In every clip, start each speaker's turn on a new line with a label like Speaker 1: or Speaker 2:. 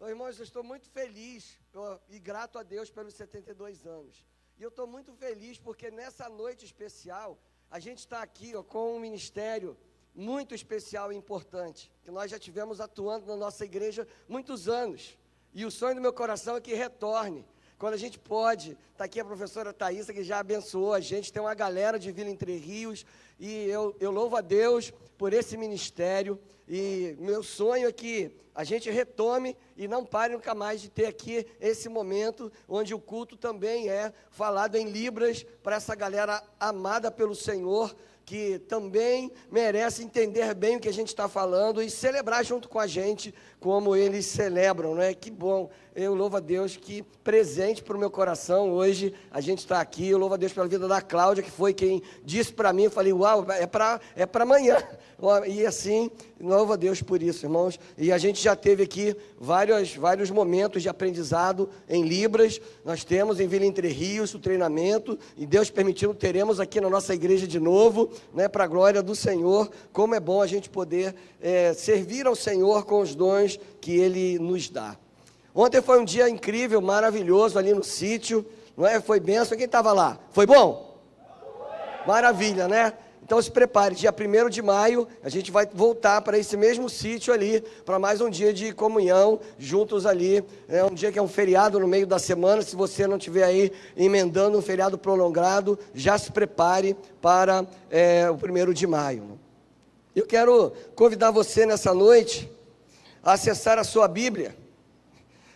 Speaker 1: Irmãos, eu estou muito feliz e grato a Deus pelos 72 anos. E eu estou muito feliz porque nessa noite especial, a gente está aqui com um ministério muito especial e importante, que nós já tivemos atuando na nossa igreja muitos anos. E o sonho do meu coração é que retorne. Quando a gente pode, está aqui a professora Thaísa, que já abençoou a gente, tem uma galera de Vila Entre Rios, e eu louvo a Deus por esse ministério, e meu sonho é que a gente retome e não pare nunca mais de ter aqui esse momento, onde o culto também é falado em Libras, para essa galera amada pelo Senhor, que também merece entender bem o que a gente está falando e celebrar junto com a gente, como eles celebram, né? Que bom, eu louvo a Deus, que presente para o meu coração hoje, a gente está aqui, eu louvo a Deus pela vida da Cláudia, que foi quem disse para mim, eu falei, uau, é para amanhã, e assim, louvo a Deus por isso, irmãos, e a gente já teve aqui vários momentos de aprendizado em Libras, nós temos em Vila Entre Rios o treinamento, e Deus permitindo, teremos aqui na nossa igreja de novo, né, para a glória do Senhor. Como é bom a gente poder servir ao Senhor com os dons que Ele nos dá. Ontem foi um dia incrível, maravilhoso ali no sítio, não é? Foi bênção. Quem estava lá? Foi bom? Maravilha, né? Então se prepare, dia 1º de maio, a gente vai voltar para esse mesmo sítio ali, para mais um dia de comunhão, juntos ali, um dia que é um feriado no meio da semana, se você não estiver aí emendando um feriado prolongado, já se prepare para o 1º de maio. Eu quero convidar você nessa noite a acessar a sua Bíblia,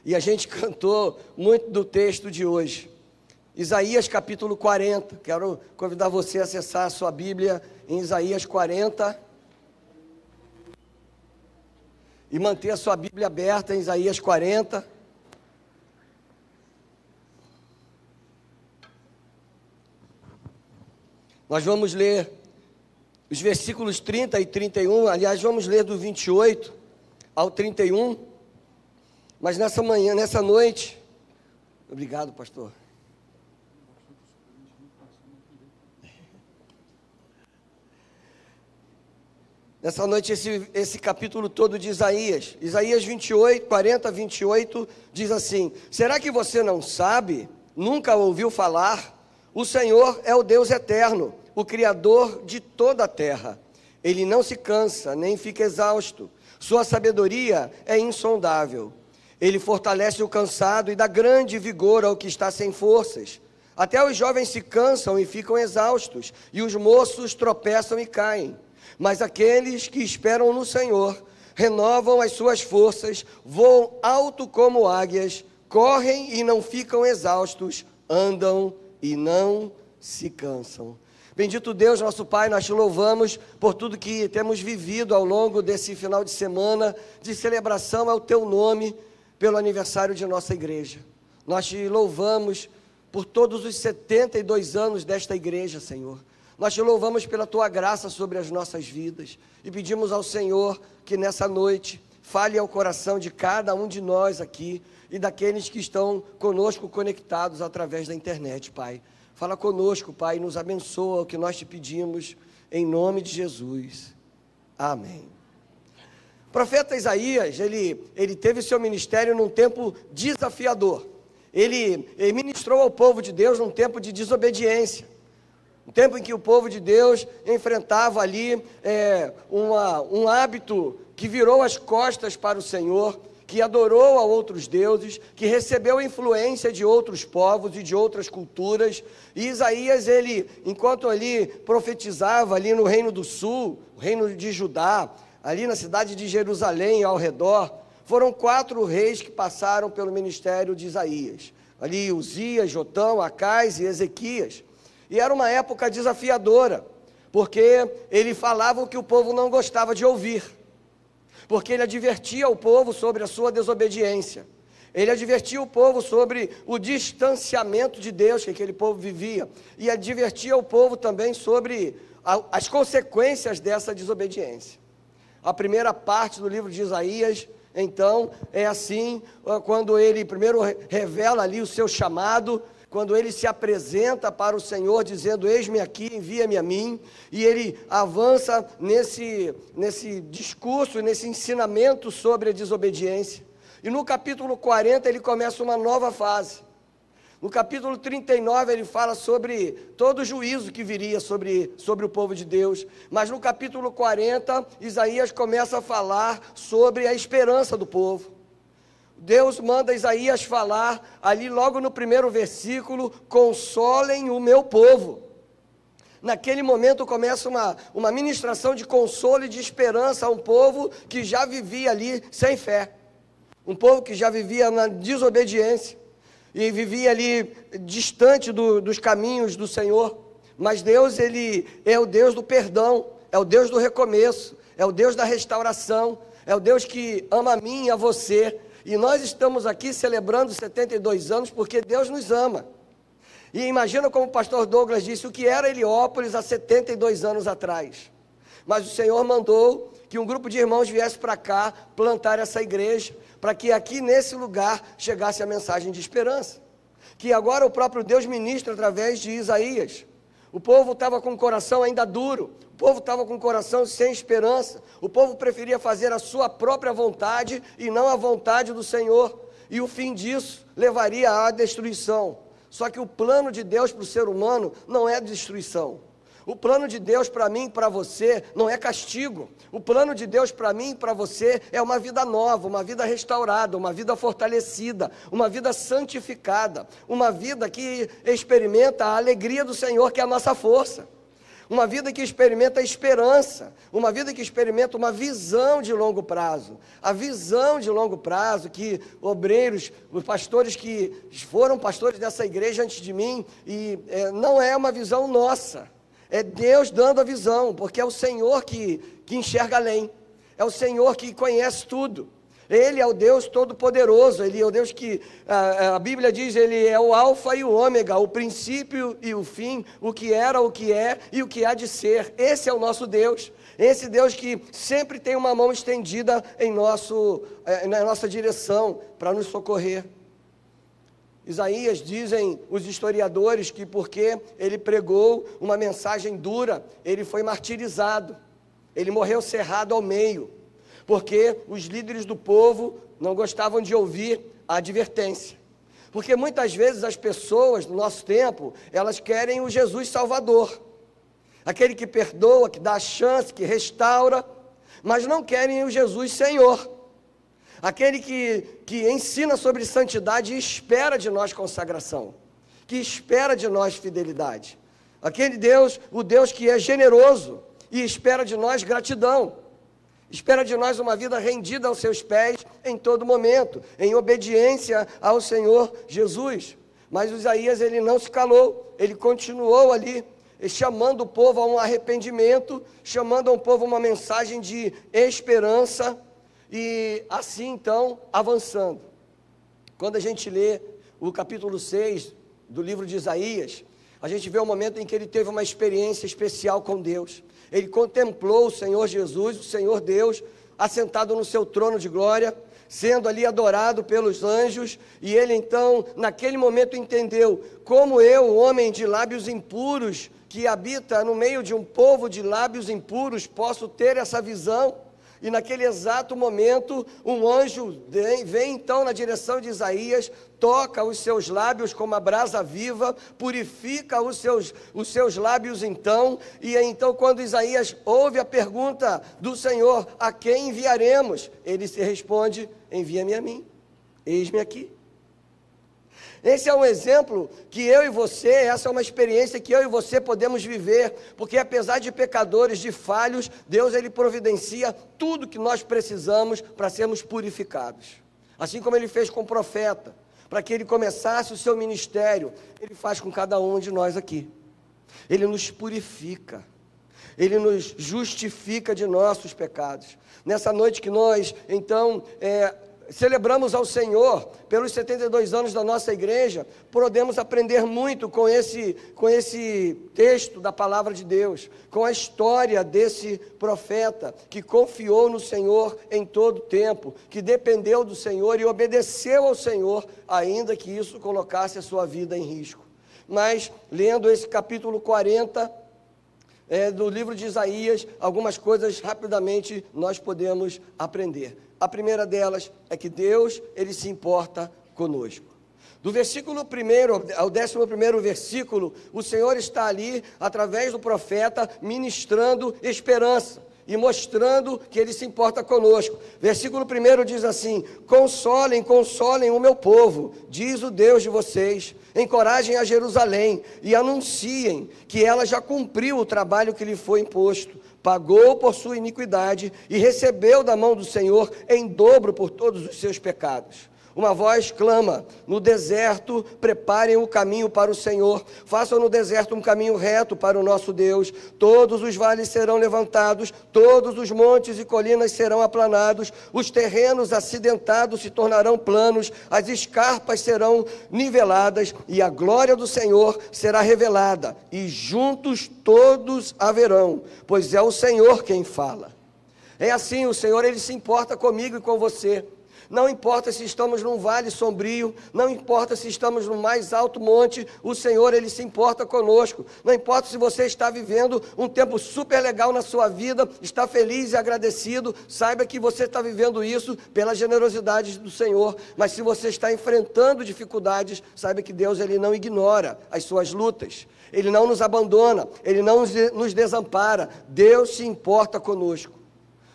Speaker 1: e a gente cantou muito do texto de hoje. Isaías capítulo 40, quero convidar você a acessar a sua Bíblia em Isaías 40 e manter a sua Bíblia aberta em Isaías 40. Nós vamos ler os versículos 30 e 31, aliás, vamos ler do 28 ao 31, mas nessa noite, obrigado, pastor. Nessa noite, esse capítulo todo de Isaías 40, 28, diz assim: será que você não sabe, nunca ouviu falar? O Senhor é o Deus eterno, o Criador de toda a terra. Ele não se cansa, nem fica exausto. Sua sabedoria é insondável. Ele fortalece o cansado e dá grande vigor ao que está sem forças. Até os jovens se cansam e ficam exaustos, e os moços tropeçam e caem. Mas aqueles que esperam no Senhor renovam as suas forças, voam alto como águias, correm e não ficam exaustos, andam e não se cansam. Bendito Deus, nosso Pai, nós te louvamos por tudo que temos vivido ao longo desse final de semana de celebração ao teu nome, pelo aniversário de nossa igreja. Nós te louvamos por todos os 72 anos desta igreja, Senhor. Nós te louvamos pela tua graça sobre as nossas vidas e pedimos ao Senhor que nessa noite fale ao coração de cada um de nós aqui e daqueles que estão conosco conectados através da internet, Pai. Fala conosco, Pai, e nos abençoa o que nós te pedimos, em nome de Jesus. Amém. O profeta Isaías, ele teve seu ministério num tempo desafiador. Ele ministrou ao povo de Deus num tempo de desobediência. Um tempo em que o povo de Deus enfrentava ali um hábito que virou as costas para o Senhor, que adorou a outros deuses, que recebeu influência de outros povos e de outras culturas. E Isaías, enquanto ele profetizava ali no Reino do Sul, o Reino de Judá, ali na cidade de Jerusalém ao redor, foram 4 reis que passaram pelo ministério de Isaías. Ali Uzias, Jotão, Acais e Ezequias. E era uma época desafiadora, porque ele falava o que o povo não gostava de ouvir, porque ele advertia o povo sobre a sua desobediência, ele advertia o povo sobre o distanciamento de Deus que aquele povo vivia, e advertia o povo também sobre as consequências dessa desobediência. A primeira parte do livro de Isaías, então, é assim, quando ele primeiro revela ali o seu chamado, quando ele se apresenta para o Senhor dizendo, eis-me aqui, envia-me a mim, e ele avança nesse discurso, nesse ensinamento sobre a desobediência, E no capítulo 40 ele começa uma nova fase. No capítulo 39 ele fala sobre todo o juízo que viria sobre o povo de Deus. Mas no capítulo 40, Isaías começa a falar sobre a esperança do povo. Deus manda Isaías falar ali logo no primeiro versículo: consolem o meu povo. Naquele momento começa uma ministração de consolo e de esperança a um povo que já vivia ali sem fé. Um povo que já vivia na desobediência e vivia ali distante dos caminhos do Senhor. Mas Deus, Ele é o Deus do perdão, é o Deus do recomeço, é o Deus da restauração, é o Deus que ama a mim e a você. E nós estamos aqui celebrando 72 anos porque Deus nos ama. E imagina como o pastor Douglas disse, o que era Heliópolis há 72 anos atrás. Mas o Senhor mandou que um grupo de irmãos viesse para cá plantar essa igreja, para que aqui nesse lugar chegasse a mensagem de esperança, que agora o próprio Deus ministra através de Isaías. O povo estava com o coração ainda duro, o povo estava com o coração sem esperança, o povo preferia fazer a sua própria vontade e não a vontade do Senhor, e o fim disso levaria à destruição. Só que o plano de Deus para o ser humano não é destruição. O plano de Deus para mim e para você não é castigo. O plano de Deus para mim e para você é uma vida nova, uma vida restaurada, uma vida fortalecida, uma vida santificada, uma vida que experimenta a alegria do Senhor, que é a nossa força. Uma vida que experimenta a esperança, uma vida que experimenta uma visão de longo prazo. A visão de longo prazo que obreiros, os pastores que foram pastores dessa igreja antes de mim, não é uma visão nossa. É Deus dando a visão, porque é o Senhor que enxerga além, é o Senhor que conhece tudo. Ele é o Deus Todo-Poderoso, Ele é o Deus que, a Bíblia diz, Ele é o alfa e o ômega, o princípio e o fim, o que era, o que é e o que há de ser. Esse é o nosso Deus, esse Deus que sempre tem uma mão estendida na nossa direção para nos socorrer. Isaías, dizem os historiadores, que porque ele pregou uma mensagem dura, ele foi martirizado, ele morreu cerrado ao meio, porque os líderes do povo não gostavam de ouvir a advertência. Porque muitas vezes as pessoas do nosso tempo, elas querem o Jesus Salvador, aquele que perdoa, que dá a chance, que restaura, mas não querem o Jesus Senhor, aquele que ensina sobre santidade e espera de nós consagração, que espera de nós fidelidade. Aquele Deus, o Deus que é generoso e espera de nós gratidão, espera de nós uma vida rendida aos seus pés em todo momento, em obediência ao Senhor Jesus. Mas Isaías, ele não se calou, ele continuou ali, chamando o povo a um arrependimento, chamando ao povo uma mensagem de esperança, e assim então, avançando. Quando a gente lê o capítulo 6 do livro de Isaías, a gente vê o momento em que ele teve uma experiência especial com Deus. Ele contemplou o Senhor Jesus, o Senhor Deus, assentado no seu trono de glória, sendo ali adorado pelos anjos, e ele então, naquele momento, entendeu: como eu, homem de lábios impuros, que habita no meio de um povo de lábios impuros, posso ter essa visão? E naquele exato momento, um anjo vem então na direção de Isaías, toca os seus lábios como a brasa viva, purifica os seus lábios então, e então quando Isaías ouve a pergunta do Senhor: a quem enviaremos? Ele se responde: envia-me a mim, eis-me aqui. Esse é um exemplo que eu e você, essa é uma experiência que eu e você podemos viver, porque apesar de pecadores, de falhos, Deus, ele providencia tudo que nós precisamos para sermos purificados. Assim como ele fez com o profeta, para que ele começasse o seu ministério, ele faz com cada um de nós aqui. Ele nos purifica, ele nos justifica de nossos pecados. Nessa noite que nós, então, celebramos ao Senhor pelos 72 anos da nossa igreja, podemos aprender muito com esse texto da palavra de Deus, com a história desse profeta que confiou no Senhor em todo tempo, que dependeu do Senhor e obedeceu ao Senhor, ainda que isso colocasse a sua vida em risco. Mas, lendo esse capítulo 40 do livro de Isaías, algumas coisas rapidamente nós podemos aprender. A primeira delas é que Deus, Ele se importa conosco. Do versículo 1 ao 11º versículo, o Senhor está ali, através do profeta, ministrando esperança e mostrando que Ele se importa conosco. Versículo 1 diz assim: consolem, consolem o meu povo, diz o Deus de vocês, encorajem a Jerusalém e anunciem que ela já cumpriu o trabalho que lhe foi imposto, pagou por sua iniquidade e recebeu da mão do Senhor em dobro por todos os seus pecados. Uma voz clama: no deserto preparem o caminho para o Senhor, façam no deserto um caminho reto para o nosso Deus. Todos os vales serão levantados, todos os montes e colinas serão aplanados, os terrenos acidentados se tornarão planos, as escarpas serão niveladas e a glória do Senhor será revelada, e juntos todos a verão, pois é o Senhor quem fala. É assim, o Senhor, Ele se importa comigo e com você. Não importa se estamos num vale sombrio, não importa se estamos no mais alto monte, o Senhor, Ele se importa conosco. Não importa se você está vivendo um tempo super legal na sua vida, está feliz e agradecido, saiba que você está vivendo isso pela generosidade do Senhor. Mas se você está enfrentando dificuldades, saiba que Deus, Ele não ignora as suas lutas. Ele não nos abandona, Ele não nos desampara. Deus se importa conosco.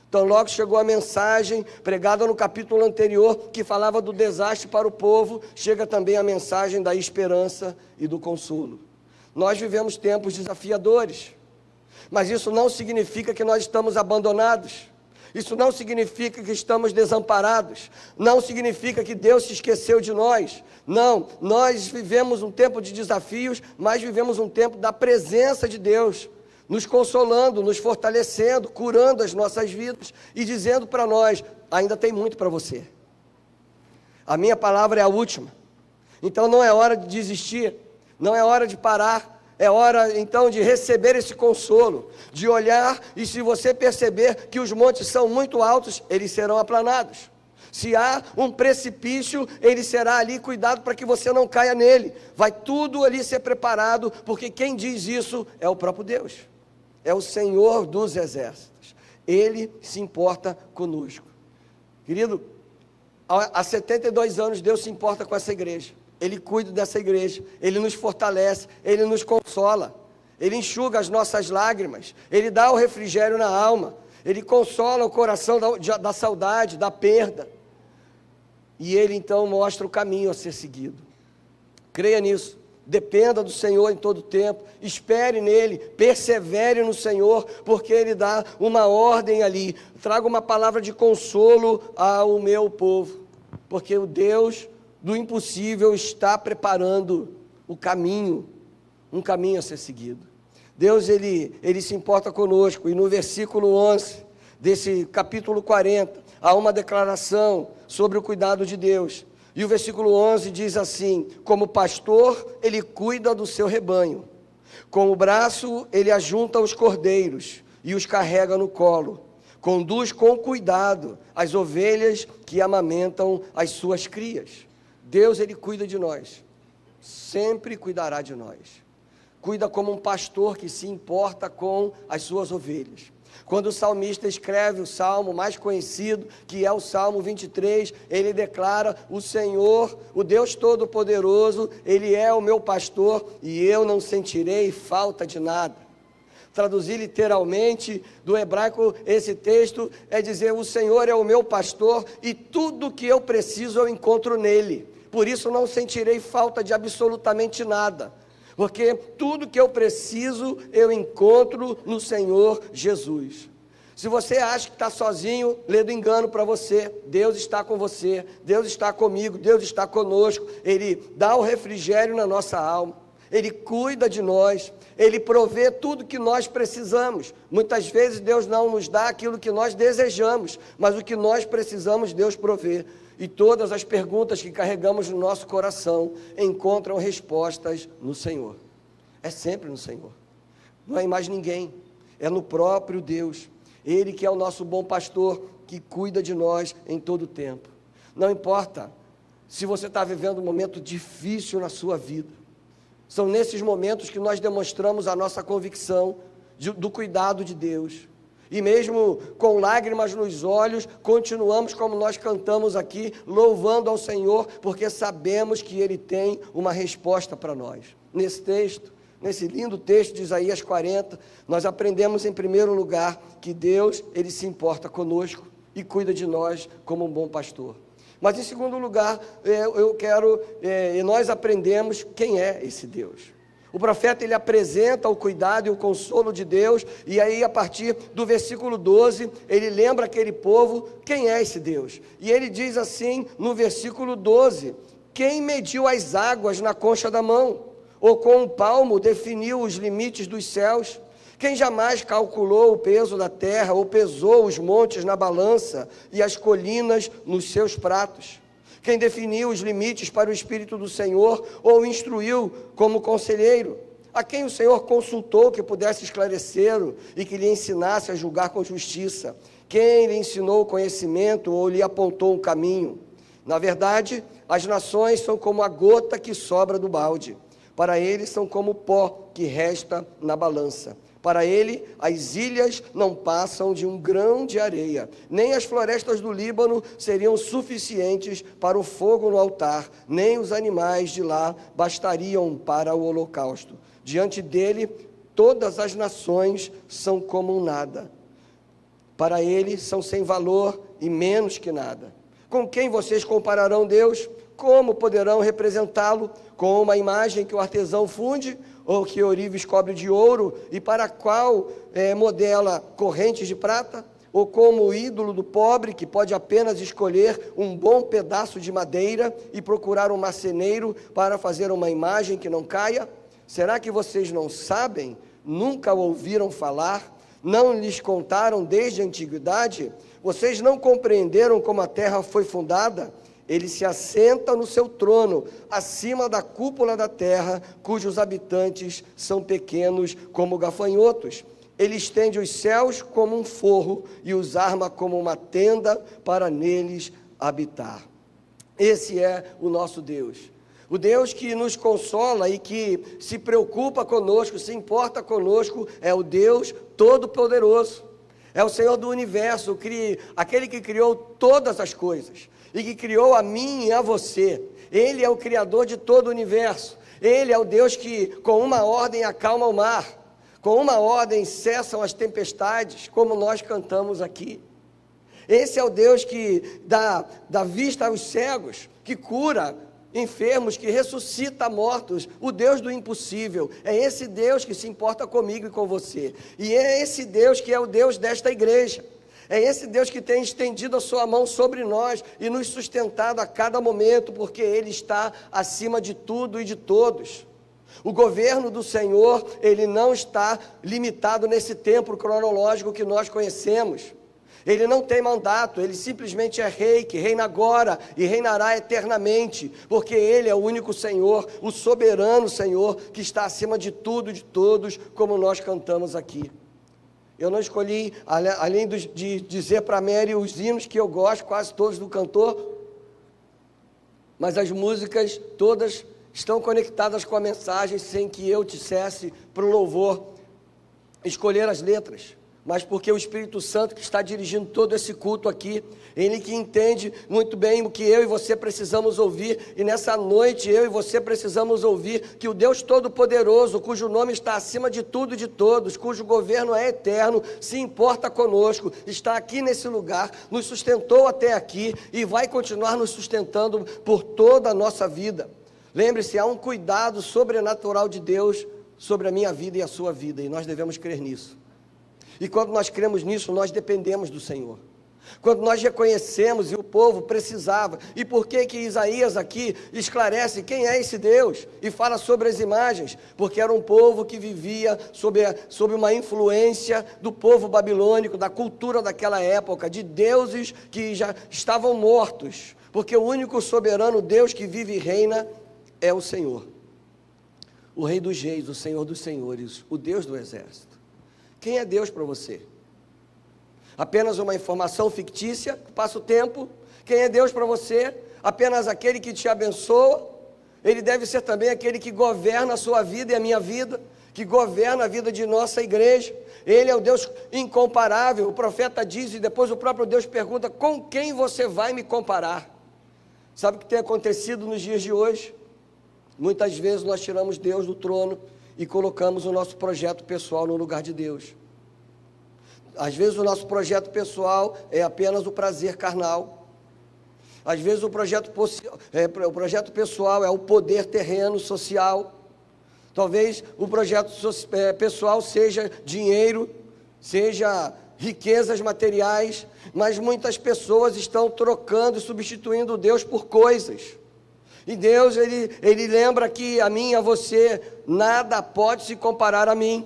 Speaker 1: Então logo chegou a mensagem pregada no capítulo anterior, que falava do desastre para o povo, chega também a mensagem da esperança e do consolo. Nós vivemos tempos desafiadores, mas isso não significa que nós estamos abandonados, isso não significa que estamos desamparados, não significa que Deus se esqueceu de nós. Não, nós vivemos um tempo de desafios, mas vivemos um tempo da presença de Deus, nos consolando, nos fortalecendo, curando as nossas vidas e dizendo para nós: ainda tem muito para você. A minha palavra é a última. Então não é hora de desistir, não é hora de parar, é hora então de receber esse consolo, de olhar e, se você perceber que os montes são muito altos, eles serão aplanados. Se há um precipício, ele será ali cuidado para que você não caia nele. Vai tudo ali ser preparado, porque quem diz isso é o próprio Deus. É o Senhor dos exércitos. Ele se importa conosco. Querido, há 72 anos Deus se importa com essa igreja. Ele cuida dessa igreja, Ele nos fortalece, Ele nos consola, Ele enxuga as nossas lágrimas, Ele dá o refrigério na alma, Ele consola o coração da saudade, da perda. E Ele então mostra o caminho a ser seguido. Creia nisso. Dependa do Senhor em todo tempo, espere nele, persevere no Senhor, porque Ele dá uma ordem ali: traga uma palavra de consolo ao meu povo, porque o Deus do impossível está preparando o caminho, um caminho a ser seguido. Deus, Ele se importa conosco, e no versículo 11 desse capítulo 40, há uma declaração sobre o cuidado de Deus. E o versículo 11 diz assim: como pastor, Ele cuida do seu rebanho. Com o braço, Ele ajunta os cordeiros e os carrega no colo. Conduz com cuidado as ovelhas que amamentam as suas crias. Deus, Ele cuida de nós. Sempre cuidará de nós. Cuida como um pastor que se importa com as suas ovelhas. Quando o salmista escreve o salmo mais conhecido, que é o Salmo 23, ele declara: o Senhor, o Deus Todo-Poderoso, Ele é o meu pastor e eu não sentirei falta de nada. Traduzir literalmente do hebraico esse texto é dizer: o Senhor é o meu pastor e tudo que eu preciso eu encontro nele. Por isso não sentirei falta de absolutamente nada. Porque tudo que eu preciso, eu encontro no Senhor Jesus. Se você acha que está sozinho, lê do engano para você. Deus está com você, Deus está comigo, Deus está conosco. Ele dá o refrigério na nossa alma, Ele cuida de nós, Ele provê tudo que nós precisamos. Muitas vezes Deus não nos dá aquilo que nós desejamos, mas o que nós precisamos, Deus provê. E todas as perguntas que carregamos no nosso coração encontram respostas no Senhor. É sempre no Senhor. Não é em mais ninguém. É no próprio Deus. Ele que é o nosso bom pastor, que cuida de nós em todo o tempo. Não importa se você está vivendo um momento difícil na sua vida. São nesses momentos que nós demonstramos a nossa convicção do cuidado de Deus. E mesmo com lágrimas nos olhos, continuamos como nós cantamos aqui, louvando ao Senhor, porque sabemos que Ele tem uma resposta para nós. Nesse texto, nesse lindo texto de Isaías 40, nós aprendemos em primeiro lugar que Deus, Ele se importa conosco e cuida de nós como um bom pastor. Mas em segundo lugar, nós aprendemos quem é esse Deus. O profeta, ele apresenta o cuidado e o consolo de Deus, e aí a partir do versículo 12, ele lembra aquele povo, quem é esse Deus? E ele diz assim, no versículo 12, quem mediu as águas na concha da mão, ou com um palmo definiu os limites dos céus? Quem jamais calculou o peso da terra, ou pesou os montes na balança, e as colinas nos seus pratos? Quem definiu os limites para o Espírito do Senhor, ou instruiu como conselheiro? A quem o Senhor consultou que pudesse esclarecê-lo e que lhe ensinasse a julgar com justiça? Quem lhe ensinou o conhecimento ou lhe apontou um caminho? Na verdade, as nações são como a gota que sobra do balde. Para ele são como o pó que resta na balança. Para ele, as ilhas não passam de um grão de areia, nem as florestas do Líbano seriam suficientes para o fogo no altar, nem os animais de lá bastariam para o holocausto. Diante dele, todas as nações são como um nada. Para ele, são sem valor e menos que nada. Com quem vocês compararão Deus? Como poderão representá-lo? Com uma imagem que o artesão funde, ou que ourives cobre de ouro, e para a qual modela correntes de prata? Ou como o ídolo do pobre, que pode apenas escolher um bom pedaço de madeira e procurar um marceneiro para fazer uma imagem que não caia? Será que vocês não sabem? Nunca ouviram falar? Não lhes contaram desde a antiguidade? Vocês não compreenderam como a terra foi fundada? Ele se assenta no seu trono, acima da cúpula da terra, cujos habitantes são pequenos como gafanhotos. Ele estende os céus como um forro e os arma como uma tenda para neles habitar. Esse é o nosso Deus. O Deus que nos consola e que se preocupa conosco, se importa conosco, é o Deus Todo-Poderoso. É o Senhor do Universo, aquele que criou todas as coisas e que criou a mim e a você. Ele é o Criador de todo o universo. Ele é o Deus que com uma ordem acalma o mar, com uma ordem cessam as tempestades, como nós cantamos aqui. Esse é o Deus que dá vista aos cegos, que cura enfermos, que ressuscita mortos, o Deus do impossível. É esse Deus que se importa comigo e com você. E é esse Deus que é o Deus desta igreja. É esse Deus que tem estendido a sua mão sobre nós e nos sustentado a cada momento, porque Ele está acima de tudo e de todos. O governo do Senhor, ele não está limitado nesse tempo cronológico que nós conhecemos. Ele não tem mandato, ele simplesmente é rei, que reina agora e reinará eternamente, porque ele é o único Senhor, o soberano Senhor, que está acima de tudo e de todos, como nós cantamos aqui. Eu não escolhi, além de dizer para a Mary os hinos que eu gosto, quase todos do cantor, mas as músicas todas estão conectadas com a mensagem, sem que eu dissesse para o louvor escolher as letras. Mas porque o Espírito Santo que está dirigindo todo esse culto aqui, Ele que entende muito bem o que eu e você precisamos ouvir, e nessa noite eu e você precisamos ouvir que o Deus Todo-Poderoso, cujo nome está acima de tudo e de todos, cujo governo é eterno, se importa conosco, está aqui nesse lugar, nos sustentou até aqui e vai continuar nos sustentando por toda a nossa vida. Lembre-se, há um cuidado sobrenatural de Deus sobre a minha vida e a sua vida, e nós devemos crer nisso. E quando nós cremos nisso, nós dependemos do Senhor. Quando nós reconhecemos, e o povo precisava, e por que Isaías aqui esclarece quem é esse Deus, e fala sobre as imagens? Porque era um povo que vivia sob uma influência do povo babilônico, da cultura daquela época, de deuses que já estavam mortos, porque o único soberano Deus que vive e reina é o Senhor, o Rei dos Reis, o Senhor dos Senhores, o Deus do exército. Quem é Deus para você? Apenas uma informação fictícia que passa o tempo? Quem é Deus para você? Apenas aquele que te abençoa? Ele deve ser também aquele que governa a sua vida e a minha vida, que governa a vida de nossa igreja. Ele é o Deus incomparável. O profeta diz, e depois o próprio Deus pergunta: com quem você vai me comparar? Sabe o que tem acontecido nos dias de hoje? Muitas vezes nós tiramos Deus do trono e colocamos o nosso projeto pessoal no lugar de Deus. Às vezes o nosso projeto pessoal é apenas o prazer carnal. Às vezes o projeto pessoal é o poder terreno, social. Talvez o projeto pessoal seja dinheiro, seja riquezas materiais, mas muitas pessoas estão trocando e substituindo Deus por coisas. E Deus, ele lembra que a mim e a você, nada pode se comparar a mim,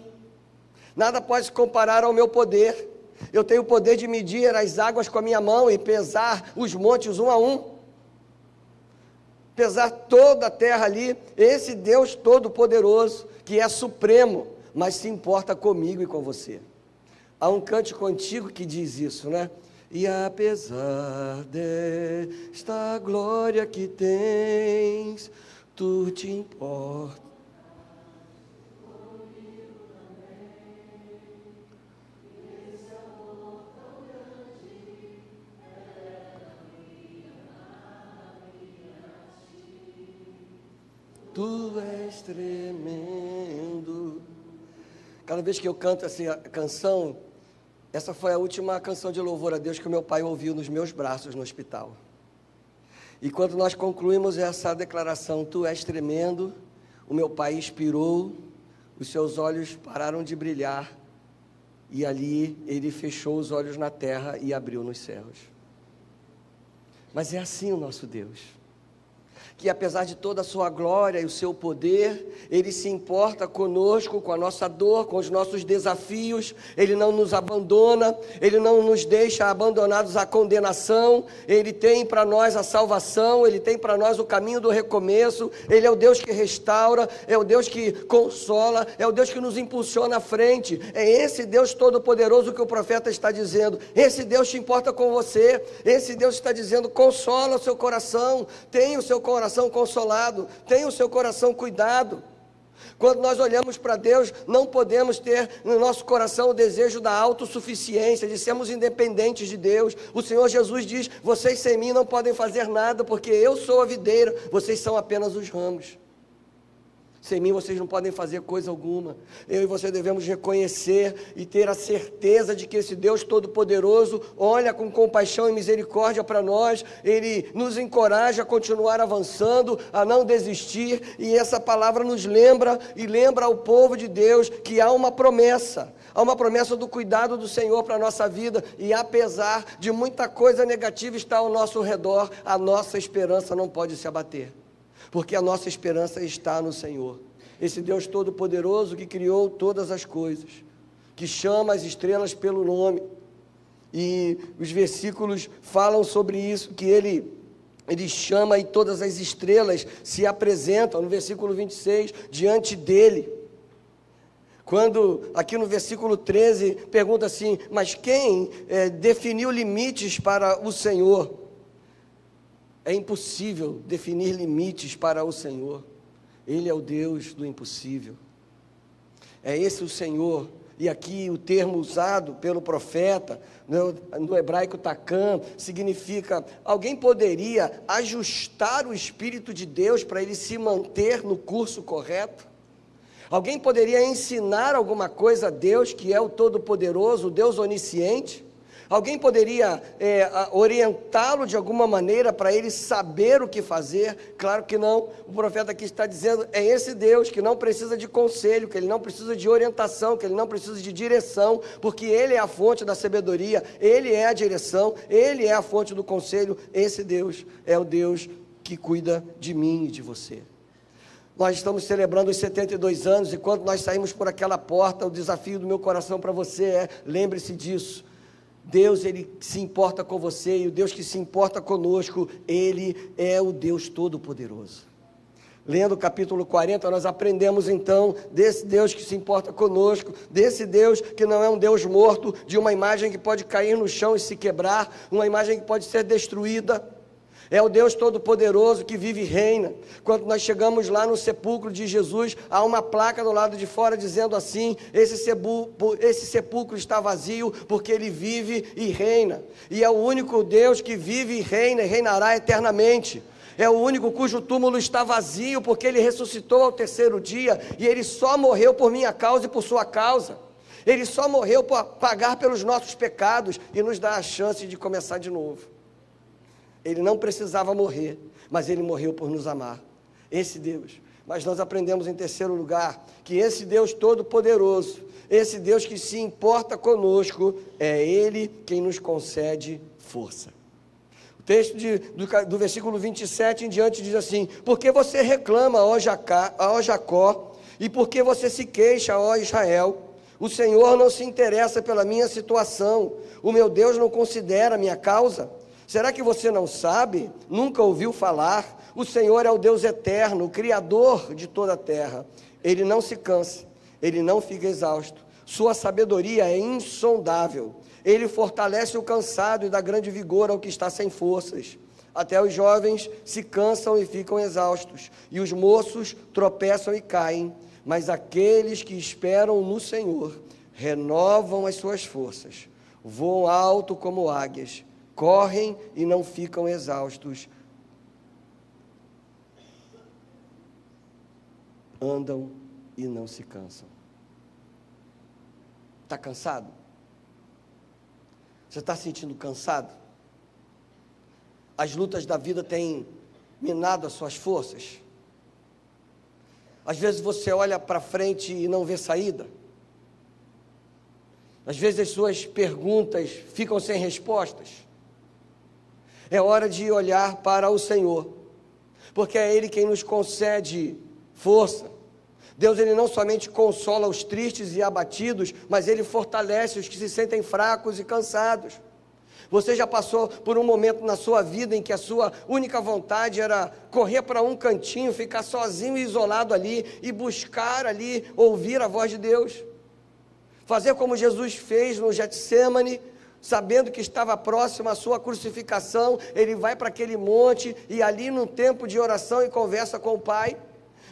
Speaker 1: nada pode se comparar ao meu poder. Eu tenho o poder de medir as águas com a minha mão e pesar os montes um a um, pesar toda a terra ali. Esse Deus todo-poderoso, que é supremo, mas se importa comigo e com você. Há um cântico antigo que diz isso, né? E apesar desta glória que tens, tu te importas. Tu és tremendo. Cada vez que eu canto essa canção, essa foi a última canção de louvor a Deus que o meu pai ouviu nos meus braços no hospital. E quando nós concluímos essa declaração, tu és tremendo, o meu pai expirou, os seus olhos pararam de brilhar, e ali ele fechou os olhos na terra e abriu nos céus. Mas é assim o nosso Deus, que apesar de toda a sua glória e o seu poder, Ele se importa conosco, com a nossa dor, com os nossos desafios. Ele não nos abandona, Ele não nos deixa abandonados à condenação. Ele tem para nós a salvação, Ele tem para nós o caminho do recomeço. Ele é o Deus que restaura, é o Deus que consola, é o Deus que nos impulsiona à frente. É esse Deus todo-poderoso que o profeta está dizendo. Esse Deus se importa com você, esse Deus está dizendo: consola o seu coração, tenha o seu coração consolado, tenha o seu coração cuidado. Quando nós olhamos para Deus, não podemos ter no nosso coração o desejo da autossuficiência, de sermos independentes de Deus. O Senhor Jesus diz: vocês sem mim não podem fazer nada, porque eu sou a videira, vocês são apenas os ramos. Sem mim vocês não podem fazer coisa alguma. Eu e você devemos reconhecer e ter a certeza de que esse Deus todo-poderoso olha com compaixão e misericórdia para nós. Ele nos encoraja a continuar avançando, a não desistir. E essa palavra nos lembra e lembra ao povo de Deus que há uma promessa do cuidado do Senhor para a nossa vida. E apesar de muita coisa negativa estar ao nosso redor, a nossa esperança não pode se abater, porque a nossa esperança está no Senhor, esse Deus todo-poderoso que criou todas as coisas, que chama as estrelas pelo nome. E os versículos falam sobre isso, que Ele chama e todas as estrelas se apresentam, no versículo 26, diante dEle. Quando, aqui no versículo 13, pergunta assim: mas quem definiu limites para o Senhor? É impossível definir limites para o Senhor. Ele é o Deus do impossível. É esse o Senhor. E aqui o termo usado pelo profeta, no hebraico takam, significa: alguém poderia ajustar o Espírito de Deus para ele se manter no curso correto? Alguém poderia ensinar alguma coisa a Deus, que é o Todo-Poderoso, o Deus onisciente? Alguém poderia orientá-lo de alguma maneira para ele saber o que fazer? Claro que não. O profeta aqui está dizendo: é esse Deus que não precisa de conselho, que Ele não precisa de orientação, que Ele não precisa de direção, porque Ele é a fonte da sabedoria, Ele é a direção, Ele é a fonte do conselho. Esse Deus é o Deus que cuida de mim e de você. Nós estamos celebrando os 72 anos, e quando nós saímos por aquela porta, o desafio do meu coração para você é: lembre-se disso. Deus, Ele se importa com você, e o Deus que se importa conosco, Ele é o Deus Todo-Poderoso. Lendo o capítulo 40, nós aprendemos então desse Deus que se importa conosco, desse Deus que não é um Deus morto, de uma imagem que pode cair no chão e se quebrar, uma imagem que pode ser destruída. É o Deus Todo-Poderoso que vive e reina. Quando nós chegamos lá no sepulcro de Jesus, há uma placa do lado de fora dizendo assim: esse sepulcro está vazio porque Ele vive e reina. E é o único Deus que vive e reina e reinará eternamente. É o único cujo túmulo está vazio porque Ele ressuscitou ao terceiro dia e Ele só morreu por minha causa e por sua causa. Ele só morreu para pagar pelos nossos pecados e nos dar a chance de começar de novo. Ele não precisava morrer, mas Ele morreu por nos amar. Esse Deus. Mas nós aprendemos em terceiro lugar, que esse Deus Todo-Poderoso, esse Deus que se importa conosco, é Ele quem nos concede força. O texto do versículo 27 em diante diz assim: porque você reclama, ó Jacó, e porque você se queixa, ó Israel? O Senhor não se interessa pela minha situação, o meu Deus não considera a minha causa. Será que você não sabe? Nunca ouviu falar? O Senhor é o Deus eterno, o Criador de toda a terra. Ele não se cansa, Ele não fica exausto. Sua sabedoria é insondável. Ele fortalece o cansado e dá grande vigor ao que está sem forças. Até os jovens se cansam e ficam exaustos, e os moços tropeçam e caem. Mas aqueles que esperam no Senhor renovam as suas forças, voam alto como águias, correm e não ficam exaustos, andam e não se cansam. Está cansado? Você está se sentindo cansado? As lutas da vida têm minado as suas forças? Às vezes você olha para frente e não vê saída? Às vezes as suas perguntas ficam sem respostas? É hora de olhar para o Senhor, porque é Ele quem nos concede força. Deus, Ele não somente consola os tristes e abatidos, mas Ele fortalece os que se sentem fracos e cansados. Você já passou por um momento na sua vida em que a sua única vontade era correr para um cantinho, ficar sozinho e isolado ali e buscar ali ouvir a voz de Deus? Fazer como Jesus fez no Getsemane, sabendo que estava próximo à sua crucificação, Ele vai para aquele monte e ali num tempo de oração e conversa com o Pai.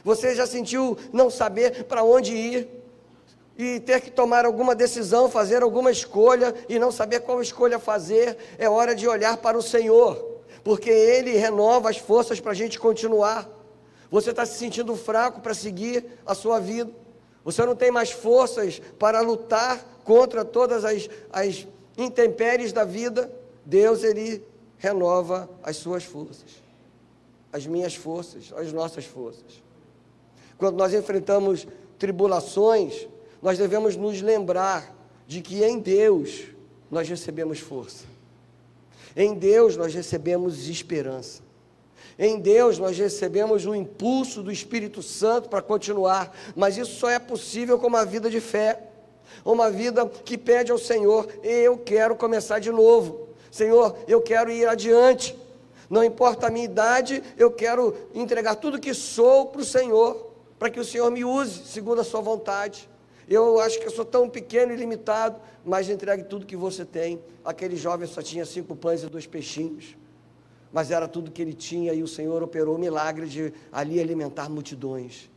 Speaker 1: Você já sentiu não saber para onde ir e ter que tomar alguma decisão, fazer alguma escolha e não saber qual escolha fazer? É hora de olhar para o Senhor, porque Ele renova as forças para a gente continuar. Você está se sentindo fraco para seguir a sua vida? Você não tem mais forças para lutar contra todas as intempéries da vida? Deus, Ele renova as suas forças, as minhas forças, as nossas forças. Quando nós enfrentamos tribulações, nós devemos nos lembrar de que em Deus nós recebemos força. Em Deus nós recebemos esperança. Em Deus nós recebemos o impulso do Espírito Santo para continuar, mas isso só é possível com uma vida de fé, uma vida que pede ao Senhor: eu quero começar de novo, Senhor, eu quero ir adiante, não importa a minha idade, eu quero entregar tudo que sou para o Senhor, para que o Senhor me use segundo a sua vontade. Eu acho que eu sou tão pequeno e limitado, mas entregue tudo que você tem. Aquele jovem só tinha 5 pães e 2 peixinhos, mas era tudo que ele tinha, e o Senhor operou o milagre de ali alimentar multidões.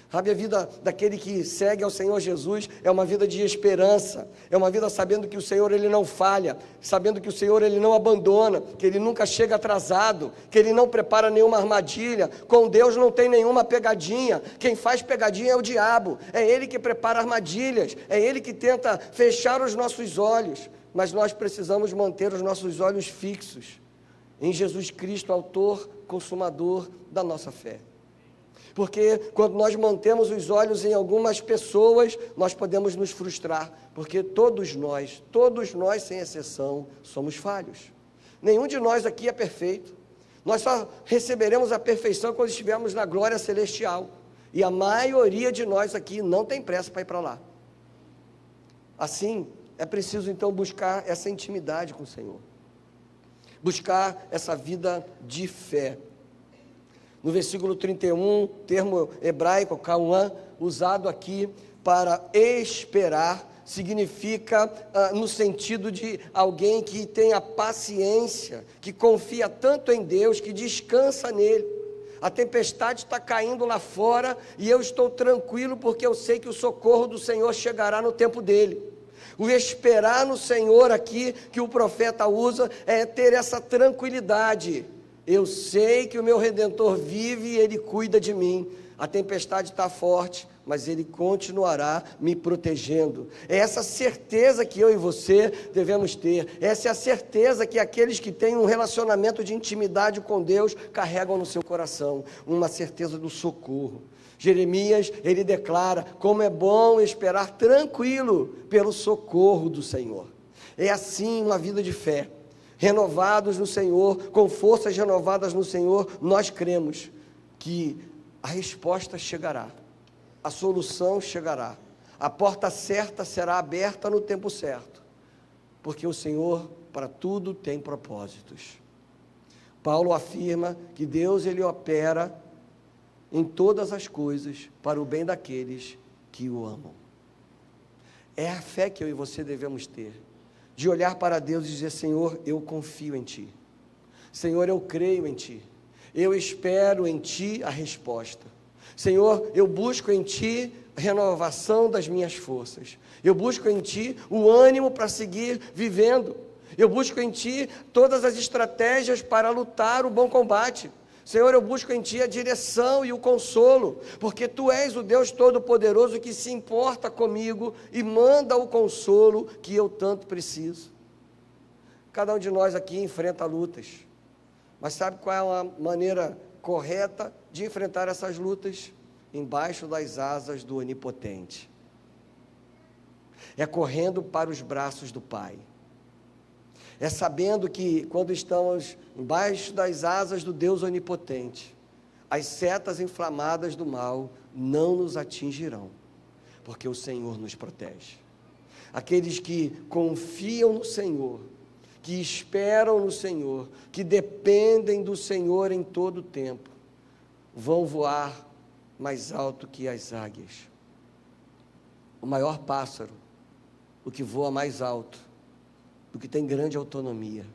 Speaker 1: Sabe, a vida daquele que segue ao Senhor Jesus é uma vida de esperança, é uma vida sabendo que o Senhor, Ele não falha, sabendo que o Senhor, Ele não abandona, que Ele nunca chega atrasado, que Ele não prepara nenhuma armadilha. Com Deus não tem nenhuma pegadinha. Quem faz pegadinha é o diabo, é ele que prepara armadilhas, é ele que tenta fechar os nossos olhos, mas nós precisamos manter os nossos olhos fixos em Jesus Cristo, autor, consumador da nossa fé. Porque quando nós mantemos os olhos em algumas pessoas, nós podemos nos frustrar, porque todos nós sem exceção, somos falhos. Nenhum de nós aqui é perfeito. Nós só receberemos a perfeição quando estivermos na glória celestial. E a maioria de nós aqui não tem pressa para ir para lá. Assim, é preciso então buscar essa intimidade com o Senhor. Buscar essa vida de fé. No versículo 31, termo hebraico, kauan, usado aqui para esperar, significa no sentido de alguém que tem a paciência, que confia tanto em Deus, que descansa nele. A tempestade está caindo lá fora e eu estou tranquilo porque eu sei que o socorro do Senhor chegará no tempo dele. O esperar no Senhor aqui, que o profeta usa, é ter essa tranquilidade. Eu sei que o meu Redentor vive e Ele cuida de mim. A tempestade está forte, mas Ele continuará me protegendo. É essa certeza que eu e você devemos ter. Essa é a certeza que aqueles que têm um relacionamento de intimidade com Deus carregam no seu coração. Uma certeza do socorro. Jeremias, ele declara como é bom esperar tranquilo pelo socorro do Senhor. É assim uma vida de fé. Renovados no Senhor, com forças renovadas no Senhor, nós cremos que a resposta chegará, a solução chegará, a porta certa será aberta no tempo certo, porque o Senhor para tudo tem propósitos. Paulo afirma que Deus ele opera em todas as coisas para o bem daqueles que o amam. É a fé que eu e você devemos ter, de olhar para Deus e dizer: Senhor, eu confio em Ti, Senhor, eu creio em Ti, eu espero em Ti a resposta, Senhor, eu busco em Ti a renovação das minhas forças, eu busco em Ti o ânimo para seguir vivendo, eu busco em Ti todas as estratégias para lutar o bom combate. Senhor, eu busco em Ti a direção e o consolo, porque Tu és o Deus Todo-Poderoso que se importa comigo e manda o consolo que eu tanto preciso. Cada um de nós aqui enfrenta lutas, mas sabe qual é a maneira correta de enfrentar essas lutas? Embaixo das asas do Onipotente. É correndo para os braços do Pai. É sabendo que quando estamos embaixo das asas do Deus Onipotente, as setas inflamadas do mal não nos atingirão, porque o Senhor nos protege. Aqueles que confiam no Senhor, que esperam no Senhor, que dependem do Senhor em todo o tempo, vão voar mais alto que as águias. O maior pássaro, o que voa mais alto, o que tem grande autonomia.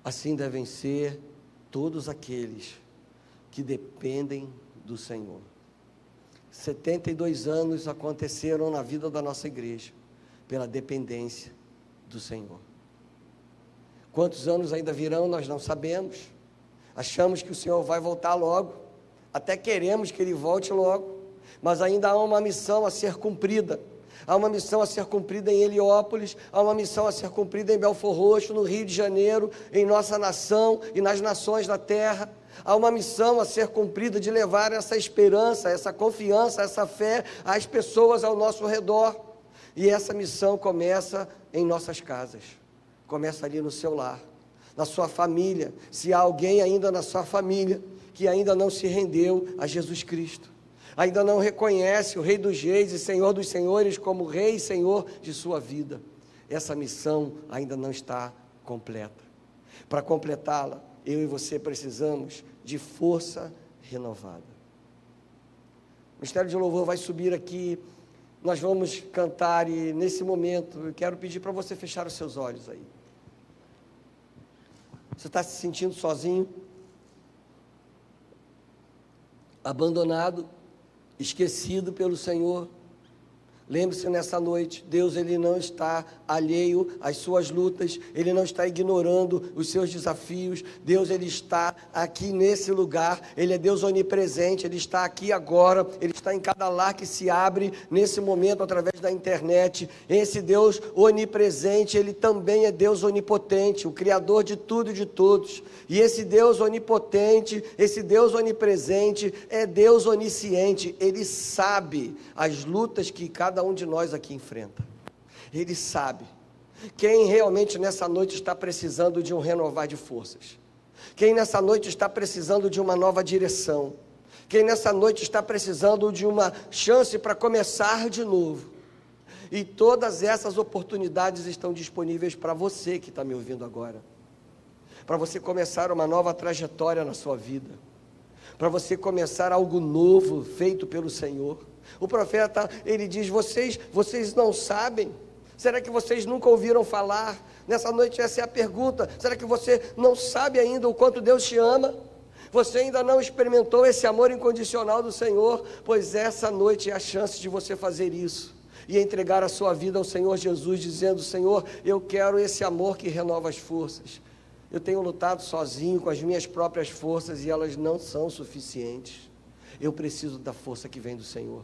Speaker 1: Assim devem ser todos aqueles que dependem do Senhor. 72 anos aconteceram na vida da nossa igreja, pela dependência do Senhor. Quantos anos ainda virão, nós não sabemos. Achamos que o Senhor vai voltar logo, até queremos que Ele volte logo, mas ainda há uma missão a ser cumprida. Há uma missão a ser cumprida em Heliópolis, há uma missão a ser cumprida em Belfor Roxo, no Rio de Janeiro, em nossa nação e nas nações da terra. Há uma missão a ser cumprida de levar essa esperança, essa confiança, essa fé às pessoas ao nosso redor. E essa missão começa em nossas casas, começa ali no seu lar, na sua família, se há alguém ainda na sua família que ainda não se rendeu a Jesus Cristo, ainda não reconhece o Rei dos Reis e Senhor dos Senhores como Rei e Senhor de sua vida, essa missão ainda não está completa. Para completá-la, eu e você precisamos de força renovada. O Ministério de Louvor vai subir aqui, nós vamos cantar e nesse momento eu quero pedir para você fechar os seus olhos aí. Você está se sentindo sozinho? Abandonado? Esquecido pelo Senhor? Lembre-se nessa noite, Deus ele não está alheio às suas lutas, Ele não está ignorando os seus desafios, Deus ele está aqui nesse lugar, Ele é Deus onipresente, Ele está aqui agora, Ele está em cada lar que se abre nesse momento através da internet. Esse Deus onipresente, Ele também é Deus onipotente, o Criador de tudo e de todos, e esse Deus onipotente, esse Deus onipresente é Deus onisciente, Ele sabe as lutas que cada um de nós aqui enfrenta. Ele sabe quem realmente nessa noite está precisando de um renovar de forças, quem nessa noite está precisando de uma nova direção, quem nessa noite está precisando de uma chance para começar de novo. E todas essas oportunidades estão disponíveis para você que está me ouvindo agora, para você começar uma nova trajetória na sua vida, para você começar algo novo feito pelo Senhor, O profeta, ele diz, vocês não sabem? Será que vocês nunca ouviram falar? Nessa noite essa é a pergunta. Será que você não sabe ainda o quanto Deus te ama? Você ainda não experimentou esse amor incondicional do Senhor? Pois essa noite é a chance de você fazer isso e entregar a sua vida ao Senhor Jesus, dizendo, Senhor, eu quero esse amor que renova as forças. Eu tenho lutado sozinho com as minhas próprias forças e elas não são suficientes. Eu preciso da força que vem do Senhor.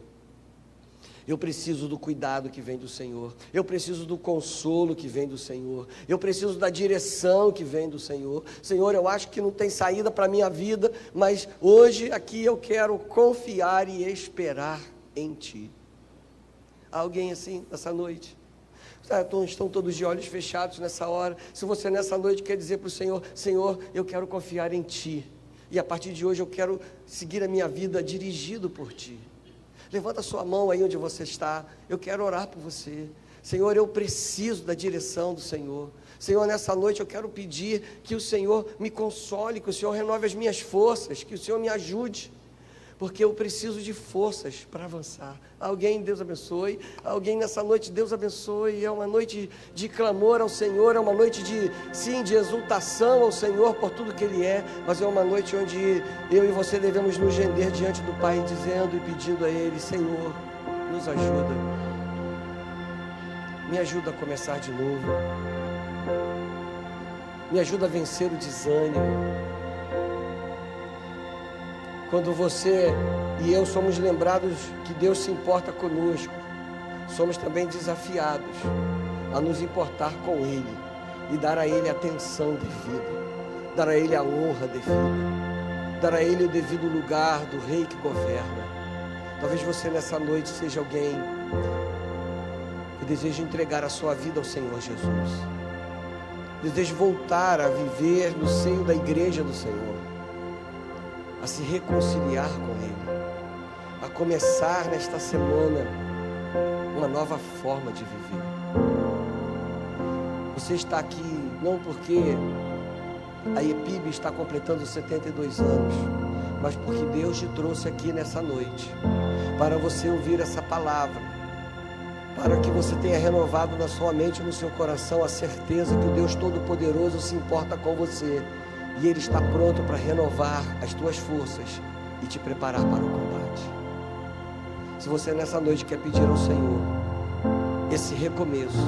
Speaker 1: Eu preciso do cuidado que vem do Senhor. Eu preciso do consolo que vem do Senhor. Eu preciso da direção que vem do Senhor. Senhor, eu acho que não tem saída para a minha vida, mas hoje aqui eu quero confiar e esperar em Ti. Há alguém assim nessa noite? Estão todos de olhos fechados nessa hora. Se você nessa noite quer dizer para o Senhor, Senhor, eu quero confiar em Ti. E a partir de hoje eu quero seguir a minha vida dirigido por Ti. Levanta a sua mão aí onde você está. Eu quero orar por você. Senhor, eu preciso da direção do Senhor. Senhor, nessa noite eu quero pedir que o Senhor me console, que o Senhor renove as minhas forças, que o Senhor me ajude, porque eu preciso de forças para avançar. Alguém, Deus abençoe. Alguém nessa noite, Deus abençoe. É uma noite de clamor ao Senhor, é uma noite de exultação ao Senhor por tudo que Ele é, mas é uma noite onde eu e você devemos nos render diante do Pai, dizendo e pedindo a Ele, Senhor, nos ajuda. Me ajuda a começar de novo. Me ajuda a vencer o desânimo. Quando você e eu somos lembrados que Deus se importa conosco, somos também desafiados a nos importar com Ele e dar a Ele a atenção devida, dar a Ele a honra devida, dar a Ele o devido lugar do Rei que governa. Talvez você nessa noite seja alguém que deseja entregar a sua vida ao Senhor Jesus, deseja voltar a viver no seio da igreja do Senhor, a se reconciliar com Ele, a começar nesta semana uma nova forma de viver. Você está aqui não porque a EPIB está completando 72 anos, mas porque Deus te trouxe aqui nessa noite, para você ouvir essa palavra, para que você tenha renovado na sua mente e no seu coração a certeza que o Deus Todo-Poderoso se importa com você, e Ele está pronto para renovar as tuas forças e te preparar para o combate. Se você nessa noite quer pedir ao Senhor esse recomeço,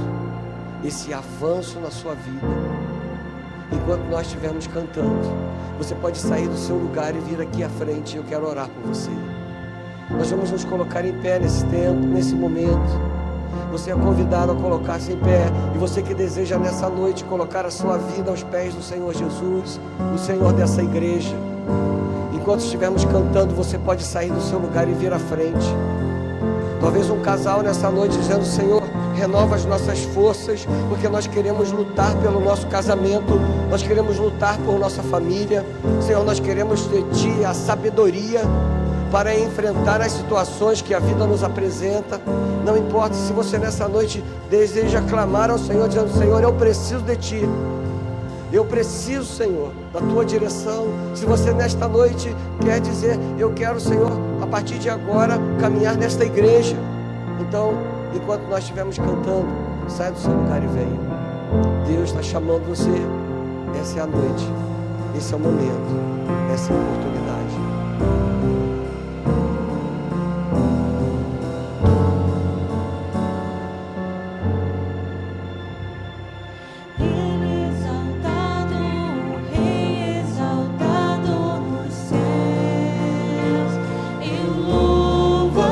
Speaker 1: esse avanço na sua vida, enquanto nós estivermos cantando, você pode sair do seu lugar e vir aqui à frente. Eu quero orar por você. Nós vamos nos colocar em pé nesse tempo, nesse momento. Você é convidado a colocar-se em pé. E você que deseja nessa noite colocar a sua vida aos pés do Senhor Jesus, o Senhor dessa igreja, enquanto estivermos cantando, você pode sair do seu lugar e vir à frente. Talvez um casal nessa noite dizendo, Senhor, renova as nossas forças, porque nós queremos lutar pelo nosso casamento, nós queremos lutar por nossa família. Senhor, nós queremos de Ti a sabedoria para enfrentar as situações que a vida nos apresenta. Não importa se você nessa noite deseja clamar ao Senhor, dizendo, Senhor, eu preciso de Ti. Eu preciso, Senhor, da Tua direção. Se você nesta noite quer dizer, eu quero, Senhor, a partir de agora, caminhar nesta igreja. Então, enquanto nós estivermos cantando, saia do seu lugar e venha. Deus está chamando você. Essa é a noite, esse é o momento, essa é a oportunidade.
Speaker 2: Louva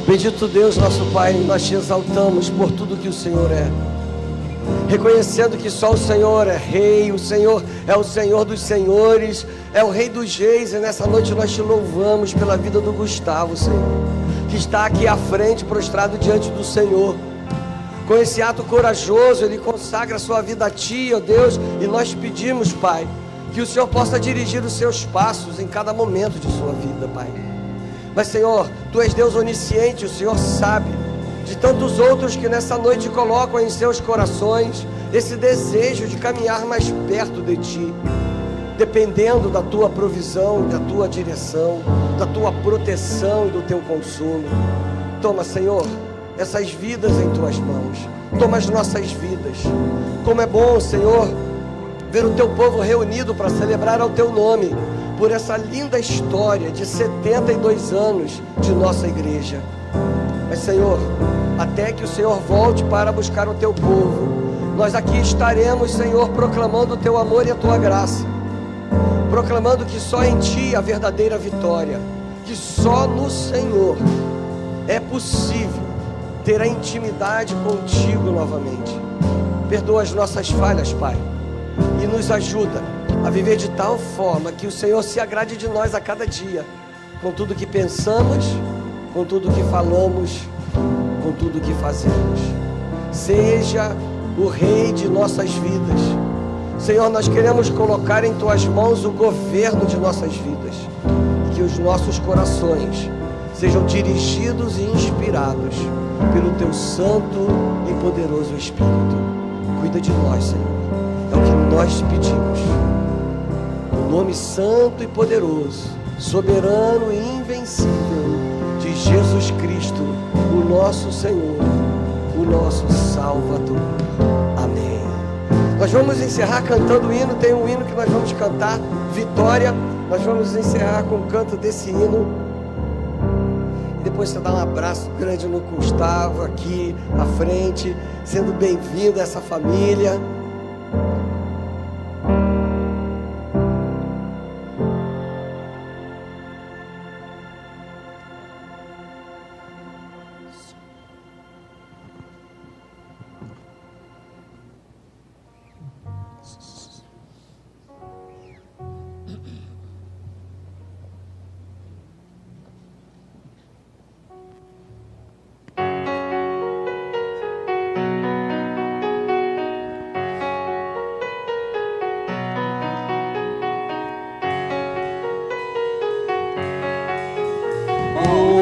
Speaker 1: Bendito Deus, nosso Pai, nós te exaltamos por tudo que o Senhor é. Reconhecendo que só o Senhor é Rei, o Senhor é o Senhor dos Senhores, é o Rei dos Reis, e nessa noite nós te louvamos pela vida do Gustavo, Senhor, que está aqui à frente, prostrado diante do Senhor. Com esse ato corajoso, ele consagra a sua vida a Ti, ó Deus, e nós pedimos, Pai, que o Senhor possa dirigir os seus passos em cada momento de sua vida, Pai. Mas, Senhor, Tu és Deus onisciente, o Senhor sabe de tantos outros que nessa noite colocam em seus corações esse desejo de caminhar mais perto de Ti, dependendo da Tua provisão, da Tua direção, da Tua proteção e do Teu consolo. Toma, Senhor, essas vidas em Tuas mãos. Toma as nossas vidas. Como é bom, Senhor, ver o Teu povo reunido para celebrar ao Teu nome, por essa linda história de 72 anos de nossa igreja. Mas, Senhor, até que o Senhor volte para buscar o Teu povo, nós aqui estaremos, Senhor, proclamando o Teu amor e a Tua graça, proclamando que só em Ti a verdadeira vitória, que só no Senhor é possível ter a intimidade contigo novamente. Perdoa as nossas falhas, Pai, e nos ajuda a viver de tal forma que o Senhor se agrade de nós a cada dia, com tudo que pensamos, com tudo que falamos, com tudo que fazemos. Seja o Rei de nossas vidas. Senhor, nós queremos colocar em Tuas mãos o governo de nossas vidas, e que os nossos corações sejam dirigidos e inspirados pelo Teu santo e poderoso Espírito. Cuida de nós, Senhor, é o que nós pedimos, no nome santo e poderoso, soberano e invencível de Jesus Cristo, o nosso Senhor, o nosso Salvador. Amém. Nós vamos encerrar cantando o hino. Tem um hino que nós vamos cantar, Vitória. Nós vamos encerrar com o canto desse hino. E depois você dá um abraço grande no Gustavo aqui à frente, sendo bem-vindo a essa família.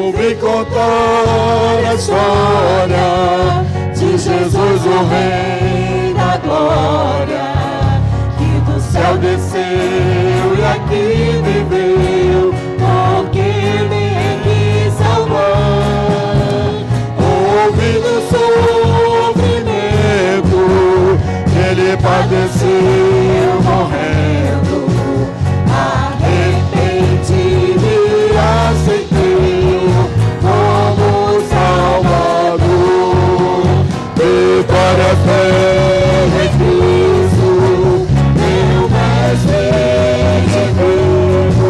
Speaker 2: Ouvi contar a história de Jesus, o Rei da Glória, que do céu desceu e aqui viveu, porque ninguém quis salvar. Ouvi do sofrimento que Ele padeceu morrendo, arrependi-me e aceitei como Salvador. Vitória, fé em Cristo, meu mestre divino.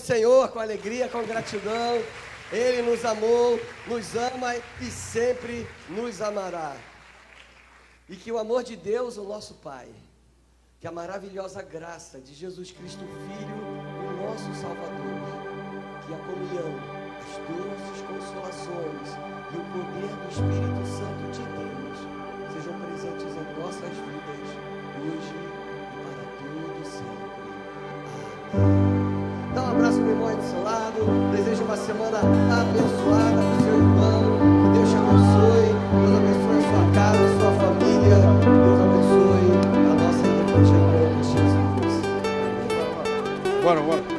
Speaker 1: Senhor com alegria, com gratidão. Ele nos amou, nos ama e sempre nos amará. E que o amor de Deus, o nosso Pai, que a maravilhosa graça de Jesus Cristo, Filho, o nosso Salvador, que a comunhão, as doces consolações e o poder do Espírito Santo de Deus sejam presentes em nossas vidas, hoje e para todo sempre. Amém. Dá um abraço meu irmão aí do seu lado, desejo uma semana abençoada para o seu irmão, que Deus te abençoe, Deus abençoe a sua casa, a sua família, Deus abençoe a nossa igreja com Jesus.
Speaker 2: Bora.